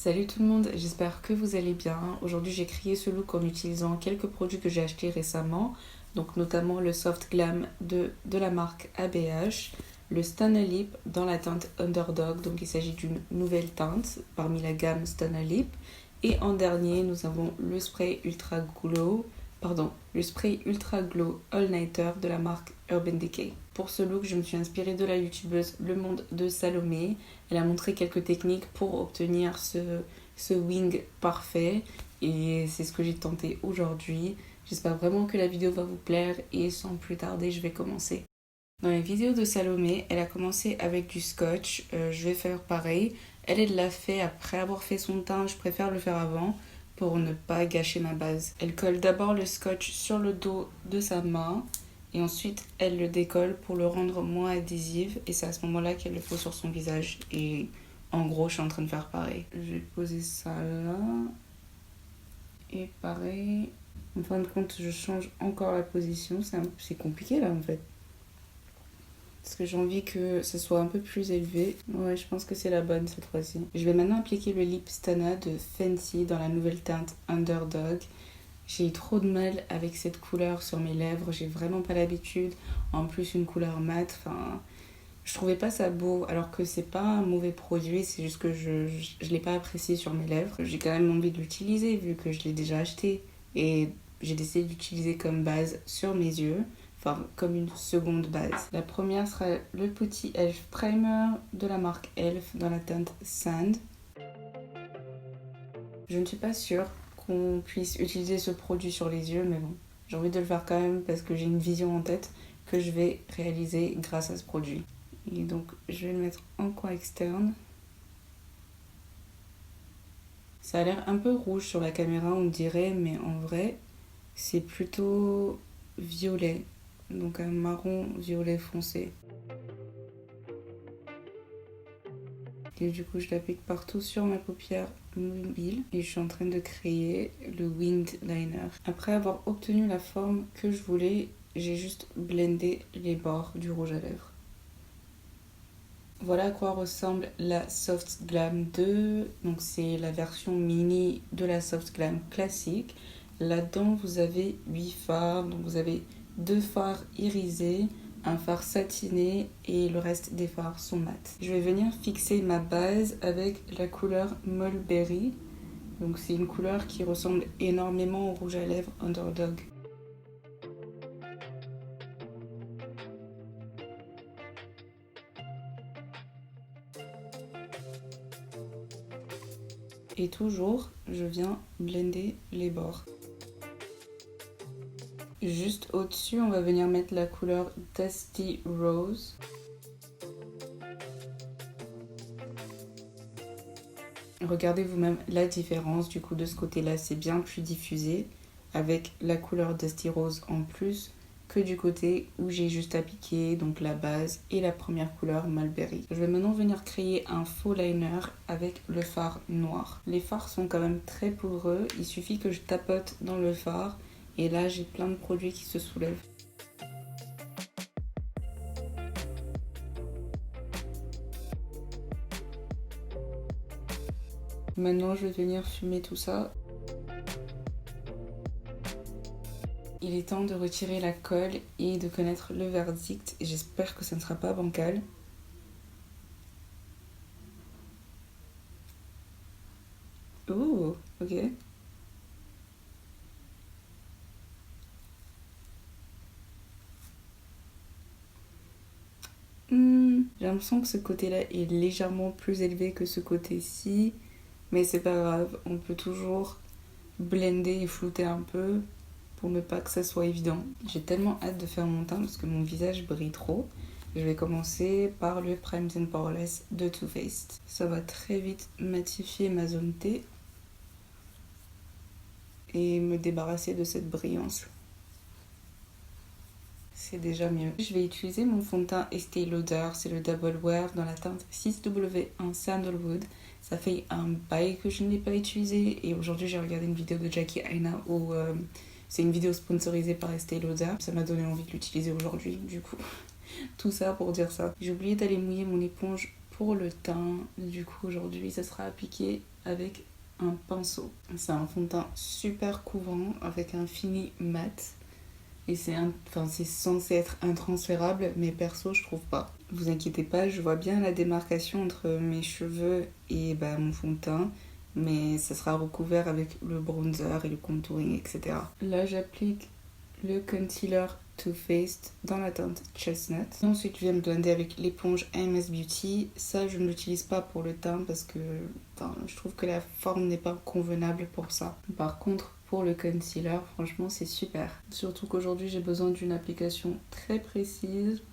Salut tout le monde, j'espère que vous allez bien. Aujourd'hui j'ai créé ce look en utilisant quelques produits que j'ai achetés récemment, donc notamment le Soft Glam de la marque ABH, le Stunna Lip dans la teinte Underdog, donc il s'agit d'une nouvelle teinte parmi la gamme Stunna Lip. Et en dernier nous avons le spray Ultra Glow All Nighter de la marque Urban Decay. Pour ce look, je me suis inspirée de la youtubeuse Le Monde de Salomé. Elle a montré quelques techniques pour obtenir ce wing parfait et c'est ce que j'ai tenté aujourd'hui. J'espère vraiment que la vidéo va vous plaire et sans plus tarder, je vais commencer. Dans les vidéos de Salomé, elle a commencé avec du scotch. Je vais faire pareil. Elle l'a fait après avoir fait son teint. Je préfère le faire avant pour ne pas gâcher ma base. Elle colle d'abord le scotch sur le dos de sa main et ensuite elle le décolle pour le rendre moins adhésif et c'est à ce moment-là qu'elle le pose sur son visage. Et en gros, je suis en train de faire pareil. Je vais poser ça là et pareil. En fin de compte, je change encore la position. C'est compliqué là en fait. Parce que j'ai envie que ce soit un peu plus élevé. Ouais, je pense que c'est la bonne cette fois-ci. Je vais maintenant appliquer le Lip Stunna de Fenty dans la nouvelle teinte Underdog. J'ai eu trop de mal avec cette couleur sur mes lèvres. J'ai vraiment pas l'habitude. En plus, une couleur mate. Enfin, je trouvais pas ça beau. Alors que c'est pas un mauvais produit. C'est juste que je l'ai pas apprécié sur mes lèvres. J'ai quand même envie de l'utiliser vu que je l'ai déjà acheté. Et j'ai décidé d'utiliser comme base sur mes yeux. Enfin, comme une seconde base. La première sera le petit Elf Primer de la marque Elf dans la teinte Sand. Je ne suis pas sûre qu'on puisse utiliser ce produit sur les yeux, mais bon, j'ai envie de le faire quand même parce que j'ai une vision en tête que je vais réaliser grâce à ce produit. Et donc, je vais le mettre en coin externe. Ça a l'air un peu rouge sur la caméra, on dirait, mais en vrai, c'est plutôt violet. Donc un marron violet foncé. Et du coup, je l'applique partout sur ma paupière mobile. Et je suis en train de créer le winged liner. Après avoir obtenu la forme que je voulais, j'ai juste blendé les bords du rouge à lèvres. Voilà à quoi ressemble la Soft Glam 2. Donc c'est la version mini de la Soft Glam classique. Là-dedans, vous avez 8 fards. Donc vous avez 2 fards irisés, un fard satiné et le reste des fards sont mat. Je vais venir fixer ma base avec la couleur Mulberry. Donc c'est une couleur qui ressemble énormément au rouge à lèvres Underdog. Et toujours, je viens blender les bords. Juste au-dessus, on va venir mettre la couleur Dusty Rose. Regardez vous-même la différence, du coup de ce côté-là c'est bien plus diffusé avec la couleur Dusty Rose en plus que du côté où j'ai juste appliqué donc la base et la première couleur Mulberry. Je vais maintenant venir créer un faux liner avec le fard noir. Les fards sont quand même très poudreux, il suffit que je tapote dans le fard et là j'ai plein de produits qui se soulèvent. Maintenant je vais venir fumer tout ça. Il est temps de retirer la colle et de connaître le verdict. J'espère que ça ne sera pas bancal. Oh, ok. J'ai l'impression que ce côté-là est légèrement plus élevé que ce côté-ci. Mais c'est pas grave, on peut toujours blender et flouter un peu pour ne pas que ça soit évident. J'ai tellement hâte de faire mon teint parce que mon visage brille trop. Je vais commencer par le Primed and Poreless de Too Faced. Ça va très vite matifier ma zone T et me débarrasser de cette brillance. C'est déjà mieux. Je vais utiliser mon fond de teint Estée Lauder, c'est le Double Wear dans la teinte 6W1 Sandalwood. Ça fait un bail que je ne l'ai pas utilisé et aujourd'hui j'ai regardé une vidéo de Jackie Aina où c'est une vidéo sponsorisée par Estée Lauder. Ça m'a donné envie de l'utiliser aujourd'hui du coup. Tout ça pour dire ça. J'ai oublié d'aller mouiller mon éponge pour le teint, du coup aujourd'hui ça sera appliqué avec un pinceau. C'est un fond de teint super couvrant avec un fini mat. Et c'est censé être intransférable, mais perso je trouve pas. Vous inquiétez pas, je vois bien la démarcation entre mes cheveux et mon fond de teint. Mais ça sera recouvert avec le bronzer et le contouring, etc. Là j'applique le concealer Too Faced dans la teinte Chestnut. Ensuite, je viens me blender avec l'éponge MS Beauty. Ça, je ne l'utilise pas pour le teint parce que je trouve que la forme n'est pas convenable pour ça. Par contre, pour le concealer, franchement, c'est super. Surtout qu'aujourd'hui, j'ai besoin d'une application très précise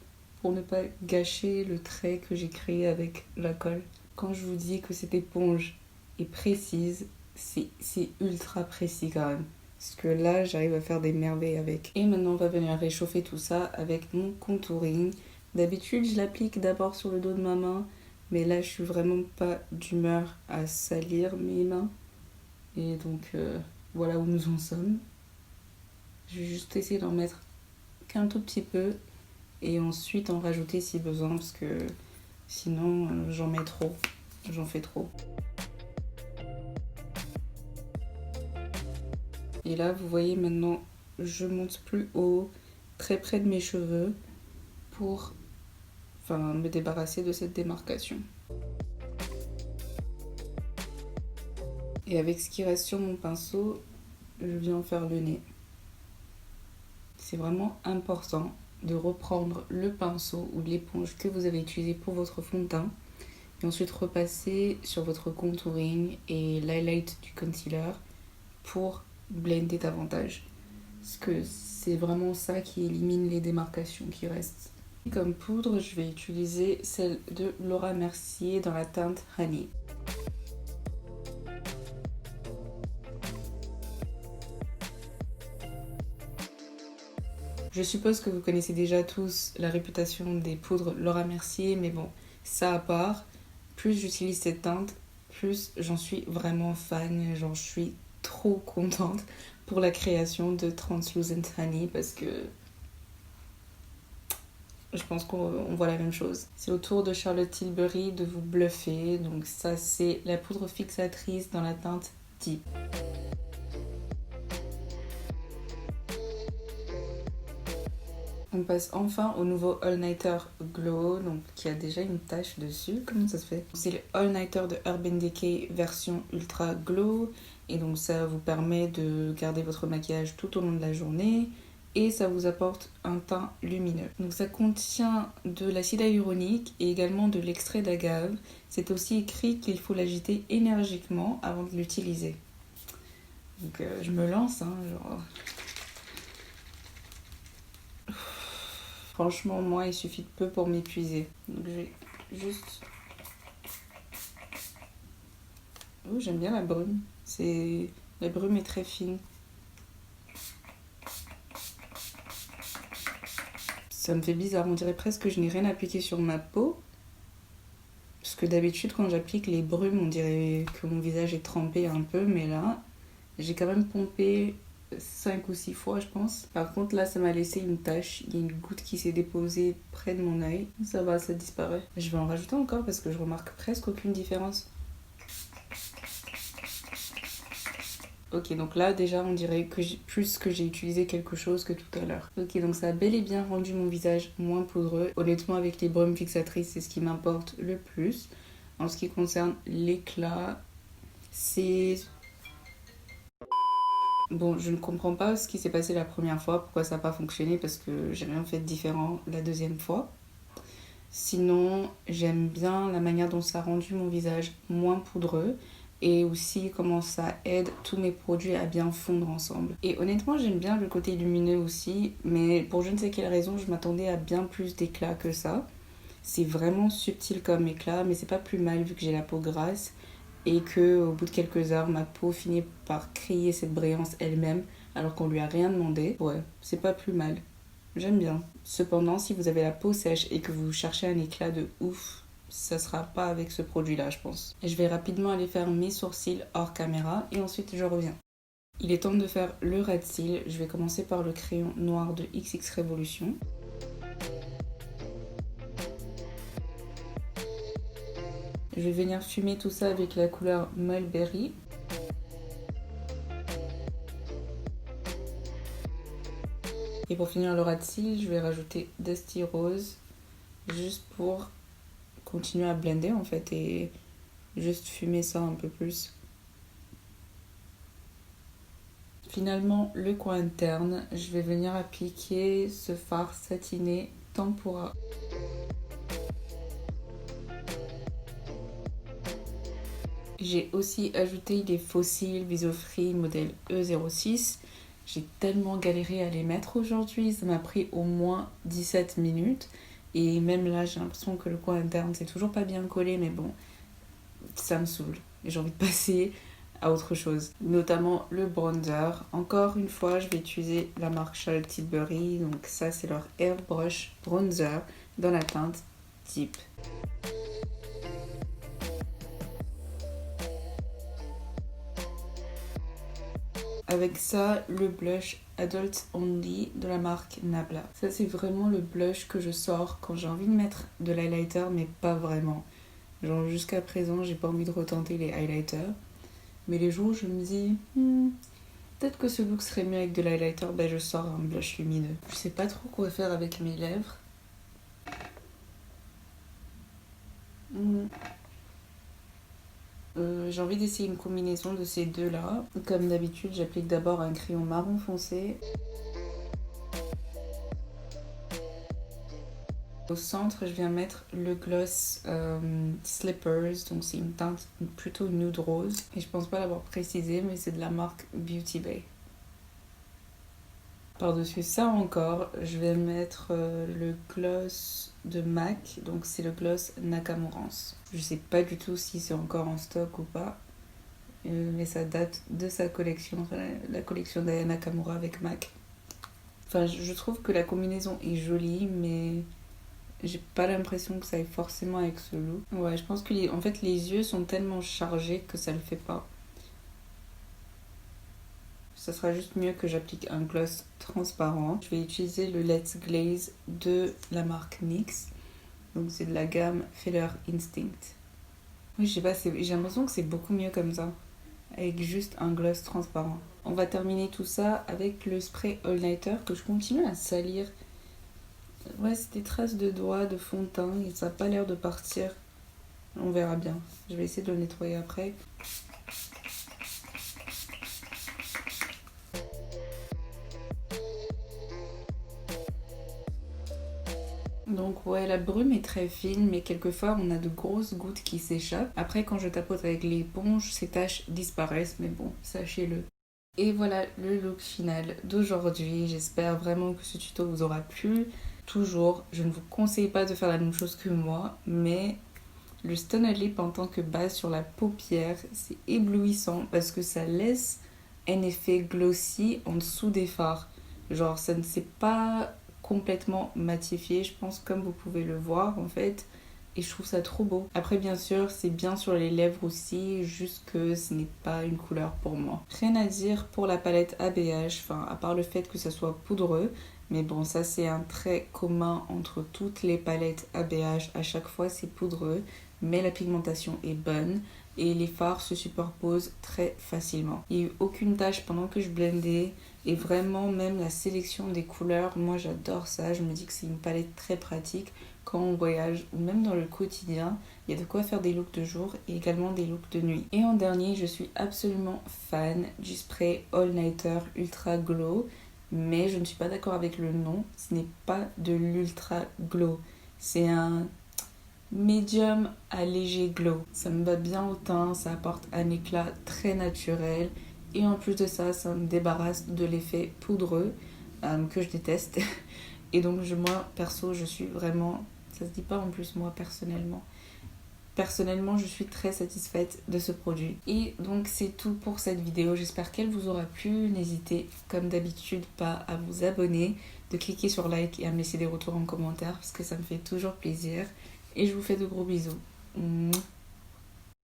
pour ne pas gâcher le trait que j'ai créé avec la colle. Quand je vous dis que cette éponge est précise, c'est ultra précis quand même. Parce que là, j'arrive à faire des merveilles avec. Et maintenant, on va venir réchauffer tout ça avec mon contouring. D'habitude, je l'applique d'abord sur le dos de ma main. Mais là, je suis vraiment pas d'humeur à salir mes mains. Et donc, voilà où nous en sommes. Je vais juste essayer d'en mettre qu'un tout petit peu. Et ensuite, en rajouter si besoin. Parce que sinon, j'en mets trop. J'en fais trop. Et là, vous voyez maintenant, je monte plus haut, très près de mes cheveux, pour me débarrasser de cette démarcation. Et avec ce qui reste sur mon pinceau, je viens faire le nez. C'est vraiment important de reprendre le pinceau ou l'éponge que vous avez utilisé pour votre fond de teint et ensuite repasser sur votre contouring et l'highlight du concealer pour blender davantage. Parce que c'est vraiment ça qui élimine les démarcations qui restent. Comme poudre, je vais utiliser celle de Laura Mercier dans la teinte Honey. Je suppose que vous connaissez déjà tous la réputation des poudres Laura Mercier, mais bon, ça à part, plus j'utilise cette teinte, plus j'en suis vraiment fan, je suis trop contente pour la création de Translucent Honey parce que je pense qu'on voit la même chose. C'est au tour de Charlotte Tilbury de vous bluffer, donc ça c'est la poudre fixatrice dans la teinte Deep. On passe enfin au nouveau All Nighter Glow, donc qui a déjà une tache dessus. Comment ça se fait? C'est le All Nighter de Urban Decay version Ultra Glow. Et donc ça vous permet de garder votre maquillage tout au long de la journée. Et ça vous apporte un teint lumineux. Donc ça contient de l'acide hyaluronique et également de l'extrait d'agave. C'est aussi écrit qu'il faut l'agiter énergiquement avant de l'utiliser. Donc je me lance, Franchement, moi, il suffit de peu pour m'épuiser. Donc, je vais juste... Oh, j'aime bien la brume. La brume est très fine. Ça me fait bizarre. On dirait presque que je n'ai rien appliqué sur ma peau. Parce que d'habitude, quand j'applique les brumes, on dirait que mon visage est trempé un peu. Mais là, j'ai quand même pompé 5 ou 6 fois je pense. Par contre là ça m'a laissé une tache, il y a une goutte qui s'est déposée près de mon œil. Ça va, ça disparaît. Je vais en rajouter encore parce que je remarque presque aucune différence. Ok, donc là déjà on dirait que j'ai utilisé quelque chose que tout à l'heure. Ok, donc ça a bel et bien rendu mon visage moins poudreux. Honnêtement avec les brumes fixatrices c'est ce qui m'importe le plus. En ce qui concerne l'éclat, c'est... Bon, je ne comprends pas ce qui s'est passé la première fois, pourquoi ça n'a pas fonctionné, parce que j'ai rien fait de différent la deuxième fois. Sinon, j'aime bien la manière dont ça a rendu mon visage moins poudreux et aussi comment ça aide tous mes produits à bien fondre ensemble. Et honnêtement, j'aime bien le côté lumineux aussi, mais pour je ne sais quelle raison, je m'attendais à bien plus d'éclat que ça. C'est vraiment subtil comme éclat, mais c'est pas plus mal vu que j'ai la peau grasse. Et qu'au bout de quelques heures, ma peau finit par créer cette brillance elle-même alors qu'on lui a rien demandé. Ouais, c'est pas plus mal. J'aime bien. Cependant, si vous avez la peau sèche et que vous cherchez un éclat de ouf, ça sera pas avec ce produit-là, je pense. Et je vais rapidement aller faire mes sourcils hors caméra et ensuite je reviens. Il est temps de faire le ras de cils. Je vais commencer par le crayon noir de XX Revolution. Je vais venir fumer tout ça avec la couleur Mulberry. Et pour finir le ras de cils, je vais rajouter Dusty Rose, juste pour continuer à blender en fait et juste fumer ça un peu plus. Finalement, le coin interne, je vais venir appliquer ce fard satiné Tempura. J'ai aussi ajouté les fossiles Visofree modèle E06. J'ai tellement galéré à les mettre aujourd'hui, ça m'a pris au moins 17 minutes. Et même là, j'ai l'impression que le coin interne, c'est toujours pas bien collé, mais bon, ça me saoule. J'ai envie de passer à autre chose, notamment le bronzer. Encore une fois, je vais utiliser la marque Charlotte Tilbury, donc ça c'est leur Airbrush Bronzer dans la teinte Deep. Avec ça, le blush Adult Only de la marque Nabla. Ça c'est vraiment le blush que je sors quand j'ai envie de mettre de l'highlighter, mais pas vraiment. Genre jusqu'à présent, j'ai pas envie de retenter les highlighters. Mais les jours où je me dis, peut-être que ce look serait mieux avec de l'highlighter, ben je sors un blush lumineux. Je sais pas trop quoi faire avec mes lèvres. J'ai envie d'essayer une combinaison de ces deux-là. Comme d'habitude, j'applique d'abord un crayon marron foncé. Au centre, je viens mettre le gloss Slippers, donc c'est une teinte plutôt nude rose. Et je pense pas l'avoir précisé, mais c'est de la marque Beauty Bay. Par-dessus ça encore, je vais mettre le gloss de MAC, donc c'est le gloss Nakamurance. Je sais pas du tout si c'est encore en stock ou pas, mais ça date de sa collection, enfin, la collection d'Aya Nakamura avec MAC. Enfin, je trouve que la combinaison est jolie, mais j'ai pas l'impression que ça aille forcément avec ce look. Ouais, je pense que en fait, les yeux sont tellement chargés que ça le fait pas. Ça sera juste mieux que j'applique un gloss transparent. Je vais utiliser le Let's Glaze de la marque NYX. Donc c'est de la gamme Feather Instinct. Oui, je sais pas, j'ai l'impression que c'est beaucoup mieux comme ça. Avec juste un gloss transparent. On va terminer tout ça avec le spray All Nighter que je continue à salir. Ouais, c'est des traces de doigts, de fond de teint et ça n'a pas l'air de partir. On verra bien. Je vais essayer de le nettoyer après. Donc ouais, la brume est très fine, mais quelquefois on a de grosses gouttes qui s'échappent. Après, quand je tapote avec l'éponge, ces taches disparaissent, mais bon, sachez-le. Et voilà le look final d'aujourd'hui. J'espère vraiment que ce tuto vous aura plu. Toujours, je ne vous conseille pas de faire la même chose que moi, mais le Stunner Lip en tant que base sur la paupière, c'est éblouissant parce que ça laisse un effet glossy en dessous des fards. Genre, ça ne s'est pas complètement matifié, je pense, comme vous pouvez le voir en fait. Et je trouve ça trop beau. Après, bien sûr, c'est bien sur les lèvres aussi, juste que ce n'est pas une couleur pour moi. Rien à dire pour la palette ABH, enfin, à part le fait que ça soit poudreux. Mais bon, ça c'est un trait commun entre toutes les palettes ABH. À chaque fois, c'est poudreux, mais la pigmentation est bonne et les fards se superposent très facilement. Il n'y a eu aucune tache pendant que je blendais et vraiment même la sélection des couleurs, moi j'adore ça. Je me dis que c'est une palette très pratique quand on voyage ou même dans le quotidien. Il y a de quoi faire des looks de jour et également des looks de nuit. Et en dernier, je suis absolument fan du spray All Nighter Ultra Glow. Mais je ne suis pas d'accord avec le nom. Ce n'est pas de l'Ultra Glow. C'est un médium à léger glow. Ça me va bien au teint, ça apporte un éclat très naturel. Et en plus de ça, ça me débarrasse de l'effet poudreux que je déteste. Et donc moi, perso, je suis vraiment... Ça se dit pas en plus moi, personnellement. Personnellement, je suis très satisfaite de ce produit. Et donc, c'est tout pour cette vidéo. J'espère qu'elle vous aura plu. N'hésitez, comme d'habitude, pas à vous abonner, de cliquer sur like et à me laisser des retours en commentaire parce que ça me fait toujours plaisir. Et je vous fais de gros bisous.